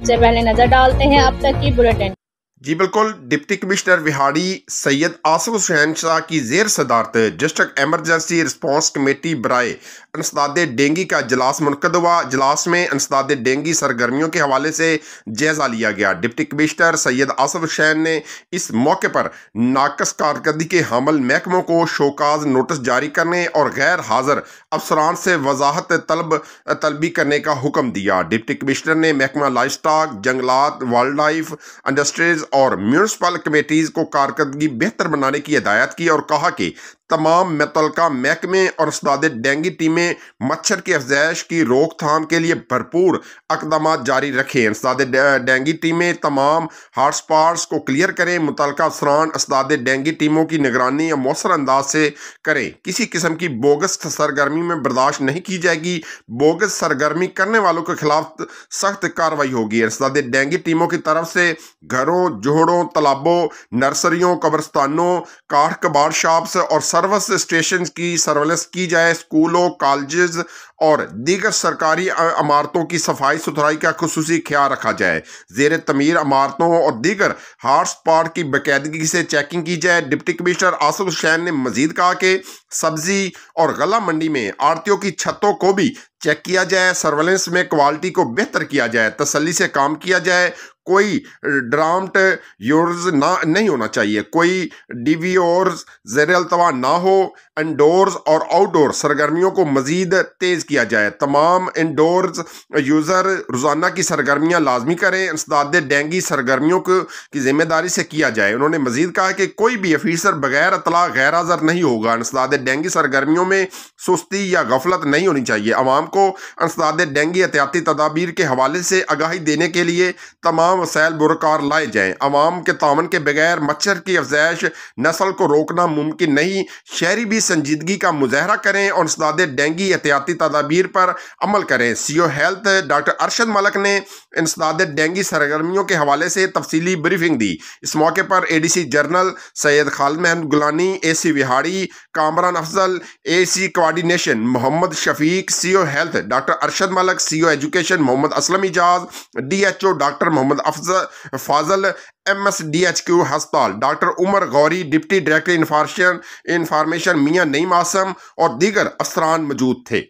سب سے پہلے نظر ڈالتے ہیں اب تک کی بلیٹن۔ جی بالکل، ڈپٹی کمشنر وہاڑی سید آصف حسین شاہ کی زیر صدارت ڈسٹرکٹ ایمرجنسی رسپانس کمیٹی برائے انسداد ڈینگی کا اجلاس منعقد ہوا۔ اجلاس میں انسداد ڈینگی سرگرمیوں کے حوالے سے جائزہ لیا گیا۔ ڈپٹی کمشنر سید آصف حسین نے اس موقع پر ناقص کارکردگی کے حامل محکموں کو شوکاز نوٹس جاری کرنے اور غیر حاضر افسران سے وضاحت طلبی کرنے کا حکم دیا۔ ڈپٹی کمشنر نے محکمہ لائف سٹاک، جنگلات، وائلڈ لائف، انڈسٹریز اور میونسپل کمیٹیز کو کارکردگی بہتر بنانے کی ہدایت کی اور کہا کہ تمام متعلقہ محکمے اور انسداد ڈینگی ٹیمیں مچھر کی افزائش کی روک تھام کے لیے بھرپور اقدامات جاری رکھیں۔ انسداد ڈینگی ٹیمیں تمام ہاٹ سپاٹس کو کلیئر کریں۔ متعلقہ افسران انسداد ڈینگی ٹیموں کی نگرانی مؤثر انداز سے کریں۔ کسی قسم کی بوگس سرگرمی میں برداشت نہیں کی جائے گی۔ بوگس سرگرمی کرنے والوں کے خلاف سخت کارروائی ہوگی۔ انسداد ڈینگی ٹیموں کی طرف سے گھروں، جوہڑوں، تالابوں، نرسریوں، قبرستانوں، کاٹھ کباڑ شاپس اور سروس اسٹیشنز کی سرویلنس کی جائے۔ اسکولوں، کالجز اور دیگر سرکاری عمارتوں کی صفائی ستھرائی کا خصوصی خیال رکھا جائے۔ زیر تعمیر عمارتوں اور دیگر ہاٹ سپاٹ کی باقاعدگی سے چیکنگ کی جائے۔ ڈپٹی کمشنر آصف حسین نے مزید کہا کہ سبزی اور غلہ منڈی میں آڑھتیوں کی چھتوں کو بھی چیک کیا جائے۔ سرویلنس میں کوالٹی کو بہتر کیا جائے، تسلی سے کام کیا جائے۔ کوئی ڈرامٹ یورز نہیں ہونا چاہیے، کوئی ڈیویورز زیر التوا نہ ہو۔ انڈورز اور آؤٹ ڈور سرگرمیوں کو مزید تیز کیا جائے۔ تمام انڈورز یوزر روزانہ کی سرگرمیاں لازمی کریں۔ انسداد ڈینگی سرگرمیوں کی ذمہ داری سے کیا جائے۔ انہوں نے مزید کہا کہ کوئی بھی افیسر بغیر اطلاع غیر حاضر نہیں ہوگا۔ انسداد ڈینگی سرگرمیوں میں سستی یا غفلت نہیں ہونی چاہیے۔ عوام کو انسداد ڈینگی احتیاطی تدابیر کے حوالے سے آگاہی دینے کے لیے تمام وسائل بروکار لائے جائیں۔ عوام کے تعاون کے بغیر مچھر کی افزائش نسل کو روکنا ممکن نہیں۔ شہری بھی سنجیدگی کا مظاہرہ کریں اور انسداد ڈینگی احتیاطی تدابیر پر عمل کریں۔ سی او ہیلتھ ڈاکٹر ارشد ملک نے انسداد ڈینگی سرگرمیوں کے حوالے سے تفصیلی بریفنگ دی۔ اس موقع پر A D C general Syed Khalid Muhammad Gilani, A C Vehari Kamran Afzal, A C coordination Muhammad Shafiq, C O health doctor Arshad Malik, C O education Muhammad Aslam Ijaz, D H O doctor Muhammad Fazil, M S D H Q ہسپتال doctor Umar Ghauri, deputy director information Mian Naeem Asim اور دیگر افسران موجود تھے۔